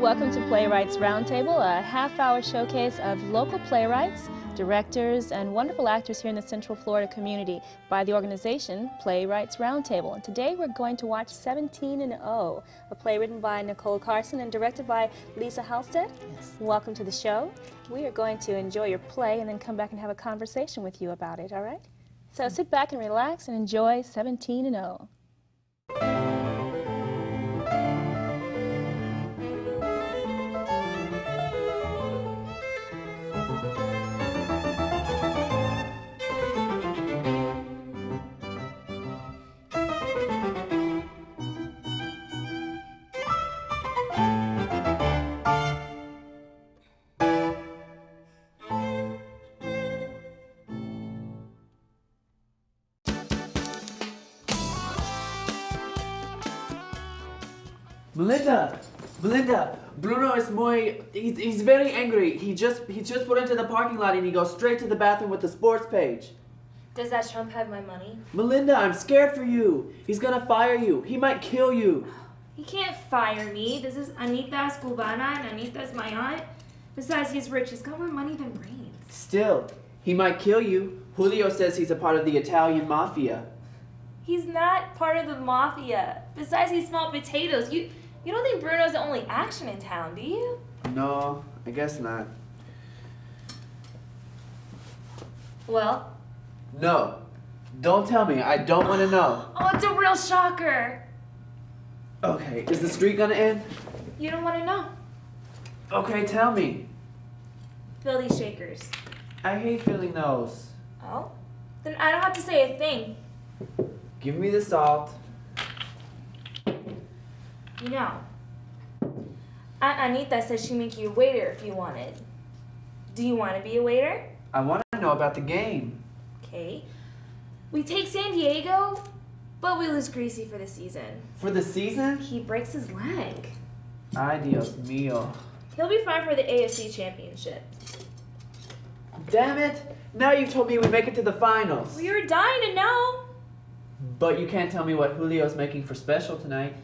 welcome to Playwrights Roundtable, a half-hour showcase of local playwrights, directors, and wonderful actors here in the Central Florida community by the organization Playwrights Roundtable. And today we're going to watch 17-0, a play written by Nicole Carson and directed by Leesa Halstead. Yes. Welcome to the show. We are going to enjoy your play and then come back and have a conversation with you about it, all right? So sit back and relax and enjoy 17-0. Melinda, Bruno is he's very angry. He just put into the parking lot and he goes straight to the bathroom with the sports page. Does that Trump have my money? Melinda, I'm scared for you. He's gonna fire you. He might kill you. He can't fire me. This is Anita's cubana and Anita's my aunt. Besides, he's rich. He's got more money than brains. Still, he might kill you. Julio says he's a part of the Italian mafia. He's not part of the mafia. Besides, he smelled potatoes. You don't think Bruno's the only action in town, do you? No, I guess not. Well? No. Don't tell me. I don't want to know. Oh, it's a real shocker. Okay, is the street gonna end? You don't want to know. Okay, tell me. Fill these shakers. I hate filling those. Oh? Then I don't have to say a thing. Give me the salt. You know, Aunt Anita said she'd make you a waiter if you wanted. Do you want to be a waiter? I want to know about the game. Okay. We take San Diego, but we lose Greasy for the season. For the season? He breaks his leg. Ay, Dios mío. He'll be fine for the AFC championship. Damn it! Now you told me we make it to the finals. We were dying to know. But you can't tell me what Julio's making for special tonight.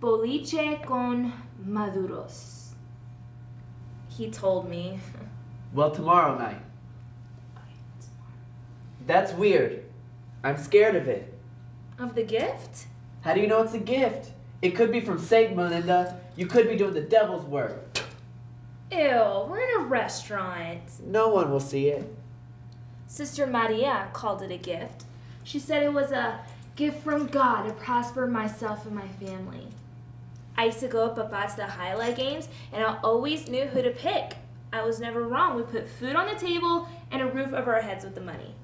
Boliche con maduros. He told me. Well, tomorrow night. That's weird. I'm scared of it. Of the gift? How do you know it's a gift? It could be from Satan, Melinda. You could be doing the devil's work. Ew, we're in a restaurant. No one will see it. Sister Maria called it a gift. She said it was a gift from God to prosper myself and my family. I used to go up to the highlight games, and I always knew who to pick. I was never wrong. We put food on the table and a roof over our heads with the money.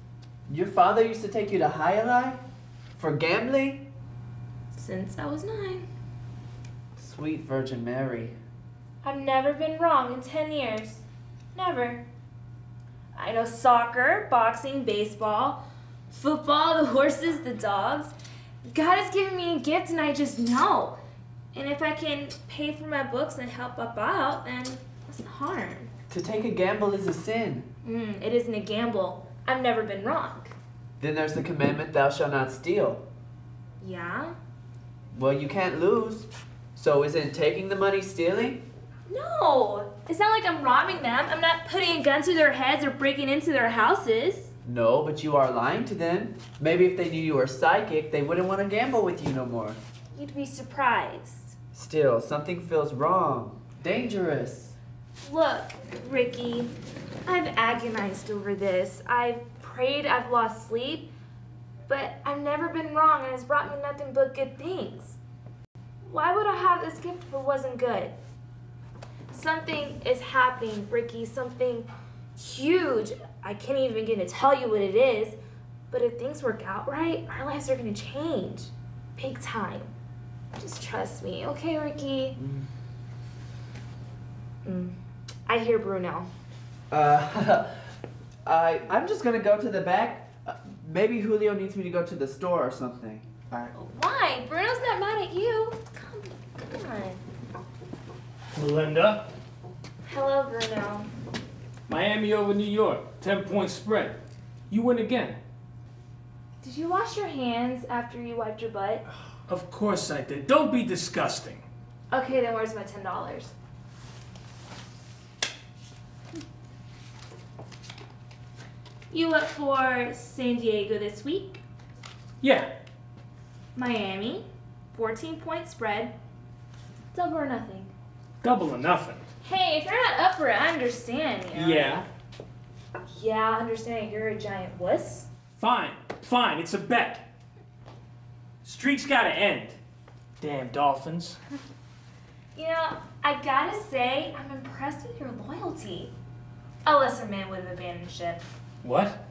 Your father used to take you to highlight? For gambling? Since I was 9. Sweet Virgin Mary. I've never been wrong in 10 years. Never. I know soccer, boxing, baseball, football, the horses, the dogs. God has given me a gift and I just know. And if I can pay for my books and help up out, then what's the harm? To take a gamble is a sin. It isn't a gamble. I've never been wrong. Then there's the commandment, thou shalt not steal. Yeah? Well, you can't lose. So isn't taking the money stealing? No! It's not like I'm robbing them. I'm not putting a gun to their heads or breaking into their houses. No, but you are lying to them. Maybe if they knew you were psychic, they wouldn't want to gamble with you no more. You'd be surprised. Still, something feels wrong. Dangerous. Look, Ricky, I've agonized over this. I've prayed, I've lost sleep, but I've never been wrong and it's brought me nothing but good things. Why would I have this gift if it wasn't good? Something is happening, Ricky, something huge. I can't even begin to tell you what it is, but if things work out right, our lives are going to change. Big time. Just trust me, okay, Ricky? I hear Bruno. I'm just gonna go to the back. Maybe Julio needs me to go to the store or something. Why? Bruno's not mad at you. Come on. Melinda. Hello, Bruno. Miami over New York. 10-point spread. You win again. Did you wash your hands after you wiped your butt? Of course I did. Don't be disgusting. Okay, then where's my $10? You up for San Diego this week? Yeah. Miami, 14-point spread, double or nothing. Double or nothing. Hey, if you're not up for it, I understand, you know? Yeah. Yeah, I understand you're a giant wuss. Fine. Fine. It's a bet. Streak's gotta end. Damn Dolphins. You know, I gotta say, I'm impressed with your loyalty. A lesser man would have abandoned ship. What?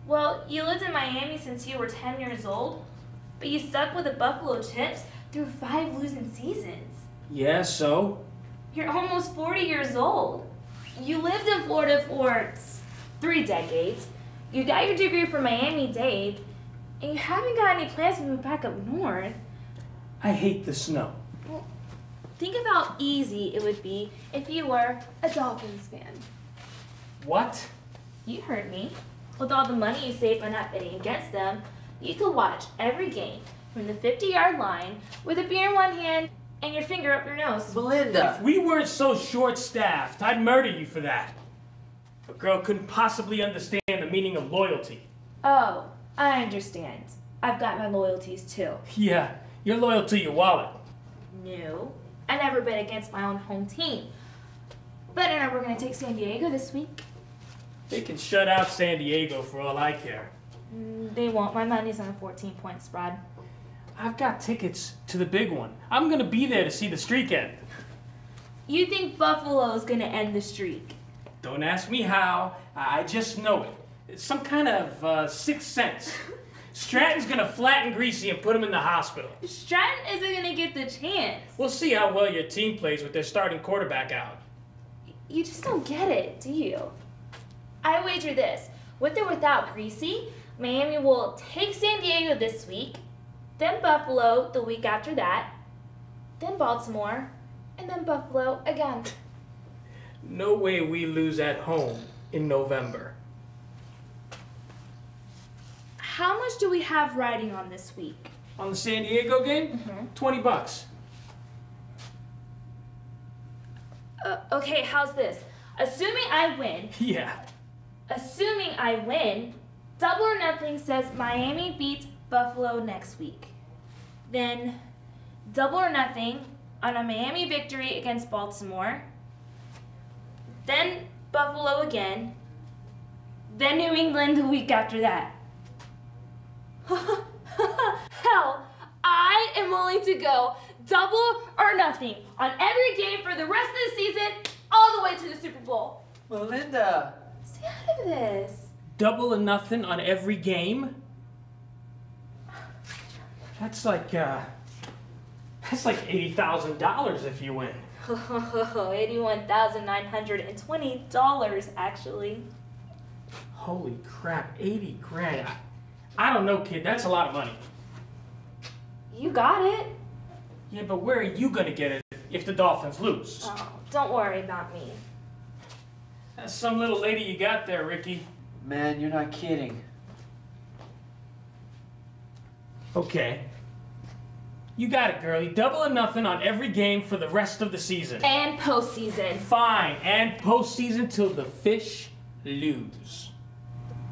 Well, you lived in Miami since you were 10 years old, but you stuck with the Buffalo Chips through 5 losing seasons. Yeah, so? You're almost 40 years old. You lived in Florida for 3 decades. You got your degree from Miami-Dade, and you haven't got any plans to move back up north. I hate the snow. Well, think of how easy it would be if you were a Dolphins fan. What? You heard me. With all the money you saved by not betting against them, you could watch every game from the 50-yard line with a beer in one hand and your finger up your nose. Belinda! If we weren't so short-staffed, I'd murder you for that. A girl couldn't possibly understand the meaning of loyalty. Oh, I understand. I've got my loyalties too. Yeah, you're loyal to your wallet. No, I never bet against my own home team. But I know we're going to take San Diego this week. They can shut out San Diego for all I care. They won't. My money's on a 14-point spread. I've got tickets to the big one. I'm gonna be there to see the streak end. You think Buffalo's going to end the streak? Don't ask me how, I just know it. It's some kind of sixth sense. Stratton's gonna flatten Greasy and put him in the hospital. Stratton isn't going to get the chance. We'll see how well your team plays with their starting quarterback out. You just don't get it, do you? I wager this. With or without Greasy, Miami will take San Diego this week, then Buffalo the week after that, then Baltimore, and then Buffalo again. No way we lose at home in November. How much do we have riding on this week? On the San Diego game? $20. Okay, how's this? Assuming I win, Yeah. Double or Nothing says Miami beats Buffalo next week. Then Double or Nothing on a Miami victory against Baltimore. Then Buffalo again. Then New England the week after that. Hell, I am willing to go double or nothing on every game for the rest of the season, all the way to the Super Bowl. Belinda! Stay out of this. Double or nothing on every game? That's like $80,000 if you win. $81,920 actually. Holy crap, 80 grand. I don't know, kid, that's a lot of money. You got it. Yeah, but where are you gonna get it if the Dolphins lose? Oh, don't worry about me. That's some little lady you got there, Ricky. Man, you're not kidding. Okay. You got it, girlie. Double or nothing on every game for the rest of the season. And postseason. Fine, and postseason till the fish lose.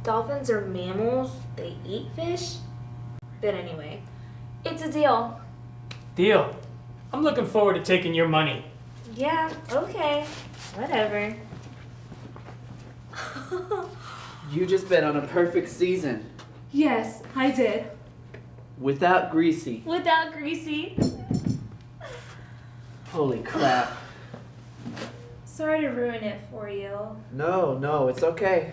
Dolphins are mammals. They eat fish. But anyway, it's a deal. Deal. I'm looking forward to taking your money. Yeah, okay. Whatever. You just bet on a perfect season. Yes, I did. Without Greasy. Without Greasy. Holy crap. Sorry to ruin it for you. No, it's okay.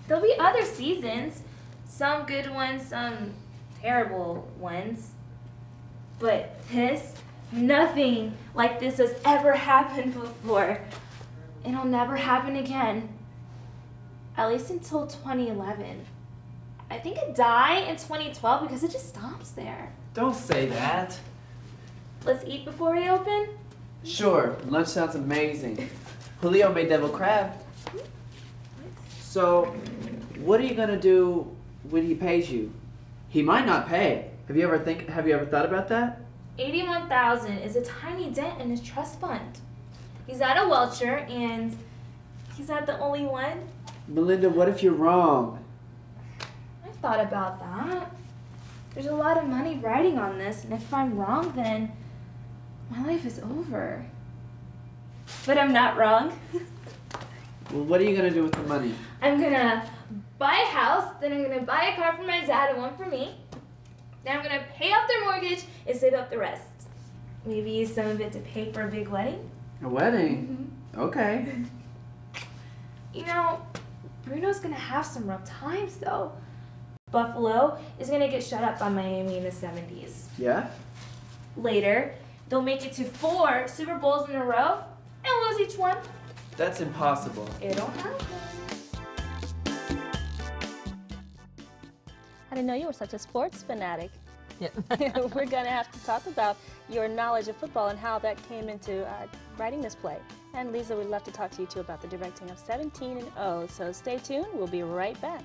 There'll be other seasons. Some good ones, some terrible ones. But this, nothing like this has ever happened before. It'll never happen again. At least until 2011. I think it died in 2012 because it just stops there. Don't say that. Let's eat before we open? Sure, lunch sounds amazing. Julio made devil crab. So, what are you gonna do when he pays you? He might not pay. Have you ever thought about that? $81,000 is a tiny dent in his trust fund. He's not a welcher, and he's not the only one. Melinda, what if you're wrong? I've thought about that. There's a lot of money riding on this, and if I'm wrong, then my life is over. But I'm not wrong. Well, what are you going to do with the money? I'm gonna buy a house, then I'm gonna buy a car for my dad and one for me. Then I'm gonna pay off their mortgage and save up the rest. Maybe use some of it to pay for a big wedding. A wedding? Okay. You know, Bruno's gonna have some rough times though. Buffalo is gonna get shut up by Miami in the 70s. Yeah? Later, they'll make it to 4 Super Bowls in a row and lose each one. That's impossible. It'll happen. I didn't know you were such a sports fanatic. Yeah. We're going to have to talk about your knowledge of football and how that came into writing this play. And Leesa, we'd love to talk to you too about the directing of 17 and 0. So stay tuned. We'll be right back.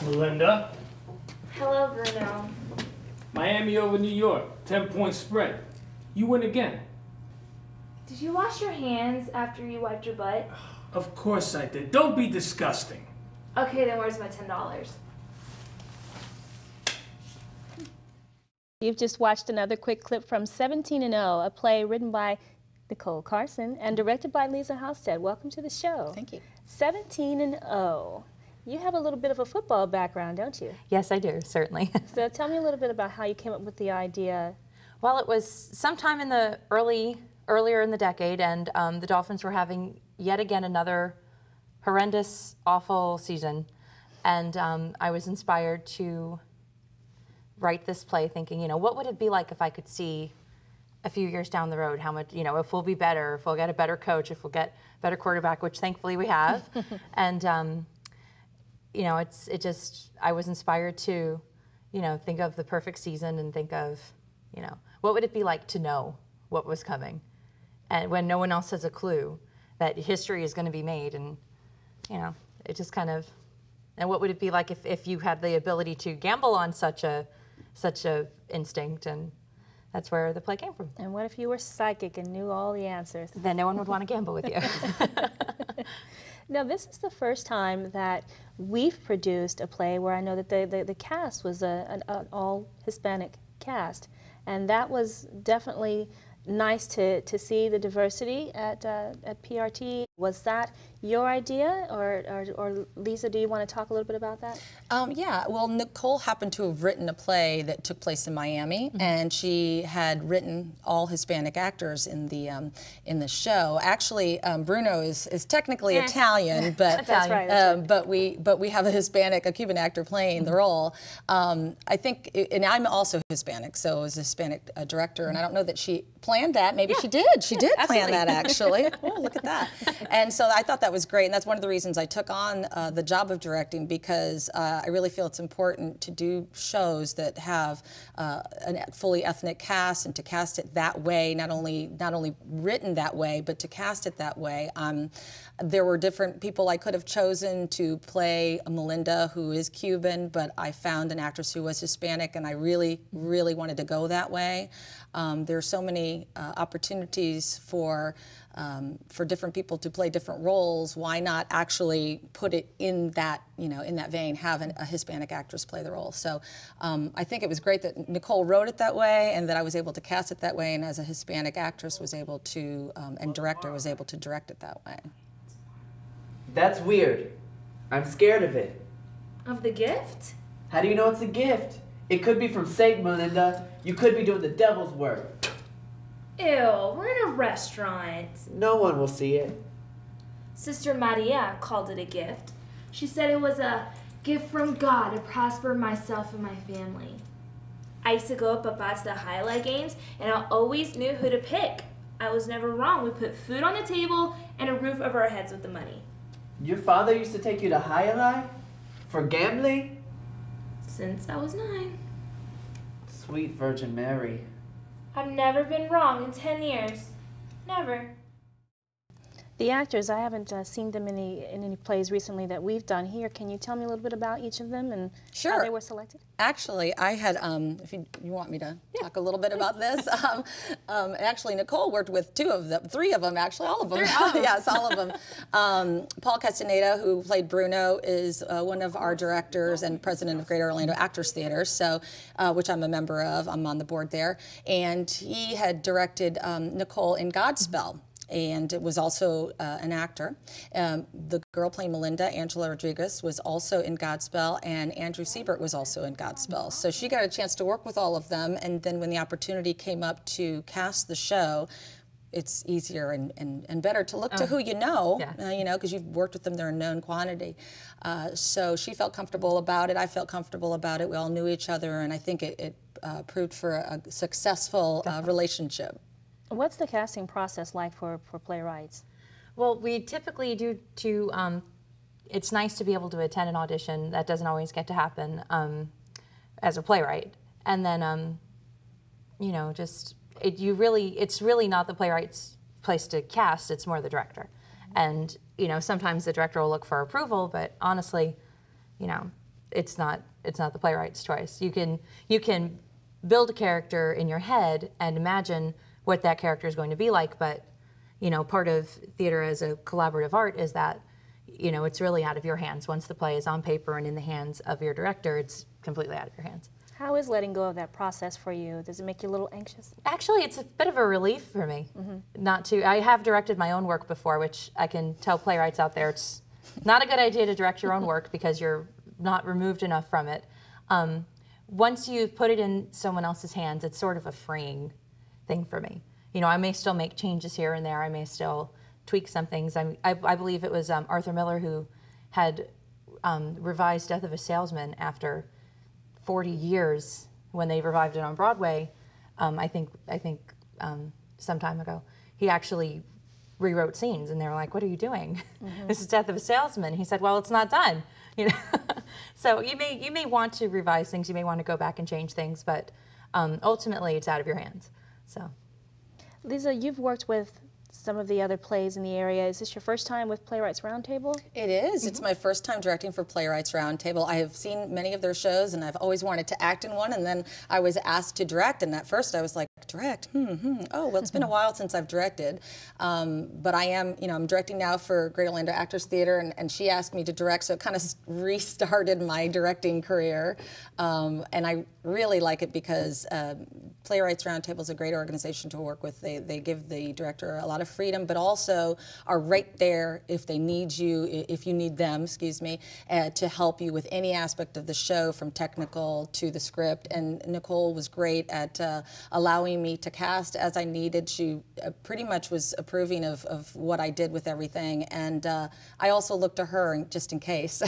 Melinda. Hello, Bruno. Miami over New York. 10-point spread. You win again. Did you wash your hands after you wiped your butt? Of course I did. Don't be disgusting. Okay, then where's my $10? You've just watched another quick clip from 17 and 0, a play written by Nicole Carson and directed by Leesa Halstead. Welcome to the show. Thank you. 17 and 0. You have a little bit of a football background, don't you? Yes, I do, certainly. So tell me a little bit about how you came up with the idea. Well, it was sometime in the earlier in the decade, and the Dolphins were having yet again another horrendous, awful season. And I was inspired to write this play thinking, you know, what would it be like if I could see a few years down the road how much, you know, if we'll be better, if we'll get a better coach, if we'll get a better quarterback, which thankfully we have. And, you know, I was inspired to, you know, think of the perfect season and think of, you know, what would it be like to know what was coming? And when no one else has a clue that history is going to be made, and, you know, it just kind of, and what would it be like if you had the ability to gamble on such a instinct? And that's where the play came from. And what if you were psychic and knew all the answers? Then no one would want to gamble with you. Now, this is the first time that we've produced a play where I know that the cast was an all-Hispanic cast. And that was definitely nice to see the diversity at PRT. Was that your idea, or Leesa, do you want to talk a little bit about that? Yeah, well, Nicole happened to have written a play that took place in Miami, and she had written all Hispanic actors in the show. Actually, Bruno is technically Italian, but That's right. but we have a Cuban actor playing the role. I think, and I'm also Hispanic, so I was a Hispanic director, and I don't know that she planned that. Maybe she did. She did plan that, actually. Oh, look at that. And so I thought that was great, and that's one of the reasons I took on the job of directing, because I really feel it's important to do shows that have a fully ethnic cast, and to cast it that way, not only written that way, but to cast it that way. There were different people I could have chosen to play Melinda, who is Cuban, but I found an actress who was Hispanic, and I really, really wanted to go that way. There are so many opportunities for different people to play different roles. Why not actually put it in that, in that vein, have a Hispanic actress play the role? So I think it was great that Nicole wrote it that way, and that I was able to cast it that way, and as a Hispanic actress was able to, and director was able to direct it that way. That's weird. I'm scared of it. Of the gift? How do you know it's a gift? It could be from Satan, Melinda. You could be doing the devil's work. Ew, we're in a restaurant. No one will see it. Sister Maria called it a gift. She said it was a gift from God to prosper myself and my family. I used to go up to the highlight games, and I always knew who to pick. I was never wrong. We put food on the table and a roof over our heads with the money. Your father used to take you to highlight? For gambling? Since I was 9. Sweet Virgin Mary. I've never been wrong in 10 years. Never. The actors, I haven't seen them in any plays recently that we've done here. Can you tell me a little bit about each of them and how they were selected? Actually, I had, if you want me to talk a little bit about this, actually Nicole worked with 3 of them, actually, all of them. Yes, all of them. Paul Castaneda, who played Bruno, is one of our directors and president of Greater Orlando Actors Theater, so which I'm a member of. I'm on the board there, and he had directed Nicole in Godspell. And it was also an actor. The girl playing Melinda, Angela Rodriguez, was also in Godspell, and Andrew Siebert was also in Godspell. So she got a chance to work with all of them, and then when the opportunity came up to cast the show, it's easier and better to look to who you know, because you've worked with them, they're a known quantity. So she felt comfortable about it, I felt comfortable about it, we all knew each other, and I think it proved for a successful relationship. What's the casting process like for Playwrights? Well, we typically do it's nice to be able to attend an audition. That doesn't always get to happen as a playwright. And then, it's really not the playwright's place to cast, it's more the director. And, sometimes the director will look for approval, but honestly, it's not the playwright's choice. You can build a character in your head and imagine what that character is going to be like, but part of theater as a collaborative art is that it's really out of your hands. Once the play is on paper and in the hands of your director, it's completely out of your hands. How is letting go of that process for you? Does it make you a little anxious? Actually, it's a bit of a relief for me. I have directed my own work before, which I can tell playwrights out there, it's not a good idea to direct your own work because you're not removed enough from it. Once you put it in someone else's hands, it's sort of a freeing thing for me. I may still make changes here and there. I may still tweak some things. I believe it was Arthur Miller who had revised Death of a Salesman after 40 years when they revived it on Broadway. I think some time ago. He actually rewrote scenes, and they were like, "What are you doing? This is Death of a Salesman." He said, "Well, it's not done." So you may want to revise things. You may want to go back and change things, but ultimately, it's out of your hands. So, Leesa, you've worked with some of the other plays in the area. Is this your first time with Playwrights Roundtable? It is. It's my first time directing for Playwrights Roundtable. I have seen many of their shows, and I've always wanted to act in one, and then I was asked to direct, and at first I was like, direct? Oh, well, it's been a while since I've directed, but I am, I'm directing now for Great Orlando Actors Theater, and she asked me to direct, so it kind of restarted my directing career, and I really like it because Playwrights Roundtable is a great organization to work with. They give the director a lot of freedom, but also are right there if they need you, if you need them, excuse me, to help you with any aspect of the show, from technical to the script. And Nicole was great at allowing me to cast as I needed. She pretty much was approving of what I did with everything. And I also looked to her just in case,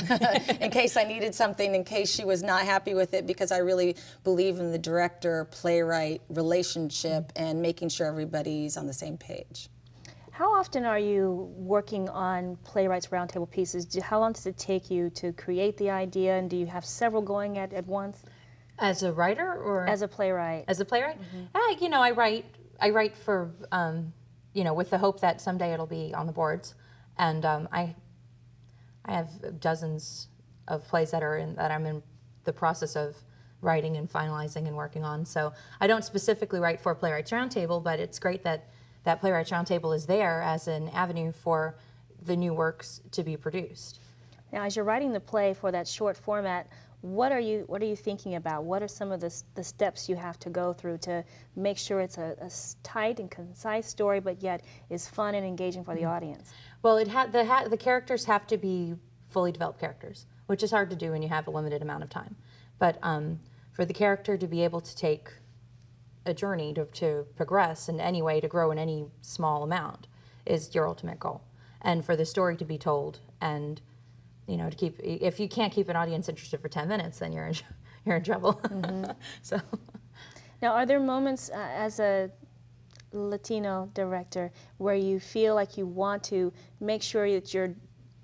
in case I needed something, in case she was not happy with it, because I really believe in the director-playwright relationship and making sure everybody's on the same page. How often are you working on Playwrights Roundtable pieces? How long does it take you to create the idea, and do you have several going at once? As a writer or as a playwright? As a playwright, I write for with the hope that someday it'll be on the boards, and I have dozens of plays that I'm in the process of writing and finalizing and working on. So I don't specifically write for Playwrights Roundtable, but it's great that Playwrights Roundtable is there as an avenue for the new works to be produced. Now, as you're writing the play for that short format, what are you thinking about? What are some of the steps you have to go through to make sure it's a tight and concise story, but yet is fun and engaging for the audience? Well, the characters have to be fully developed characters, which is hard to do when you have a limited amount of time. But for the character to be able to take a journey to progress in any way, to grow in any small amount, is your ultimate goal. And for the story to be told, and to keep, if you can't keep an audience interested for 10 minutes, then you're in trouble. Mm-hmm. So, now, are there moments as a Latino director where you feel like you want to make sure that you're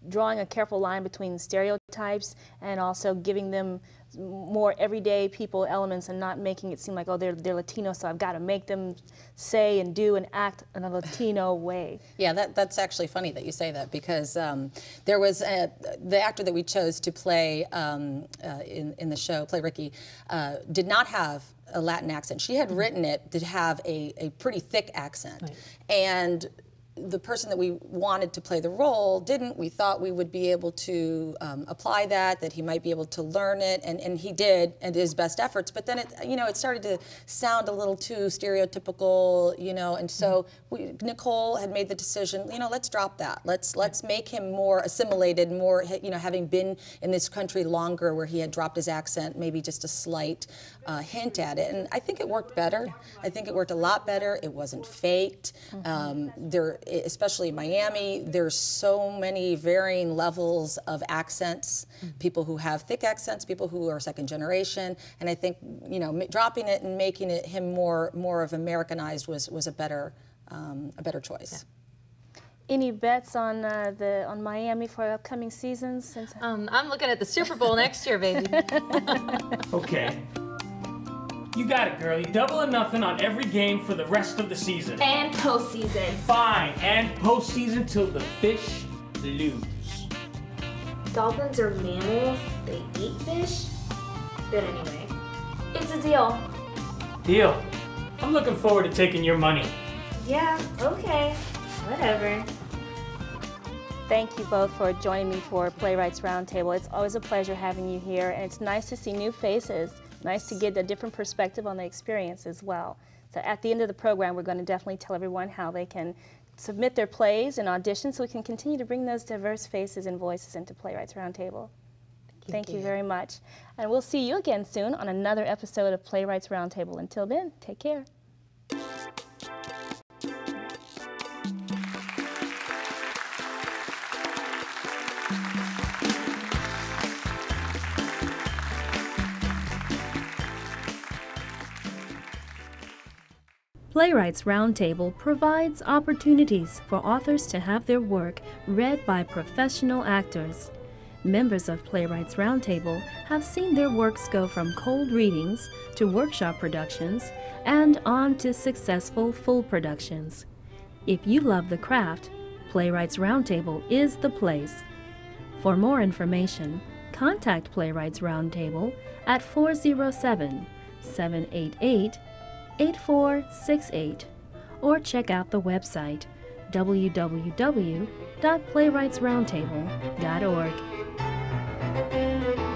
drawing a careful line between stereotypes and also giving them more everyday people elements, and not making it seem like, oh, they're Latino, so I've got to make them say and do and act in a Latino way? Yeah, that's actually funny that you say that, because there was the actor that we chose to play in the show, play Ricky, did not have a Latin accent. She had written it to have a pretty thick accent. Right. And the person that we wanted to play the role didn't. We thought we would be able to apply that he might be able to learn it, and he did, and his best efforts. But then it started to sound a little too stereotypical, and so Nicole had made the decision, let's drop that. Let's make him more assimilated, more, having been in this country longer, where he had dropped his accent, maybe just a slight hint at it. And I think it worked better. I think it worked a lot better. It wasn't faked. Especially in Miami, there's so many varying levels of accents, people who have thick accents, people who are second generation, and I think, dropping it and making it him more of Americanized was a better choice. Yeah. Any bets on Miami for upcoming seasons? I'm looking at the Super Bowl next year, baby. Okay. You got it, girlie. Double or nothing on every game for the rest of the season. And postseason. Fine, and postseason till the fish lose. Dolphins are mammals. They eat fish. But anyway, it's a deal. Deal. I'm looking forward to taking your money. Yeah, okay. Whatever. Thank you both for joining me for Playwrights Roundtable. It's always a pleasure having you here, and it's nice to see new faces. Nice to get a different perspective on the experience as well. So at the end of the program, we're going to definitely tell everyone how they can submit their plays and auditions, so we can continue to bring those diverse faces and voices into Playwrights Roundtable. Thank you very much. And we'll see you again soon on another episode of Playwrights Roundtable. Until then, take care. Playwrights Roundtable provides opportunities for authors to have their work read by professional actors. Members of Playwrights Roundtable have seen their works go from cold readings to workshop productions and on to successful full productions. If you love the craft, Playwrights Roundtable is the place. For more information, contact Playwrights Roundtable at 407-788 888-278-8468 or check out the website www.playwrightsroundtable.org.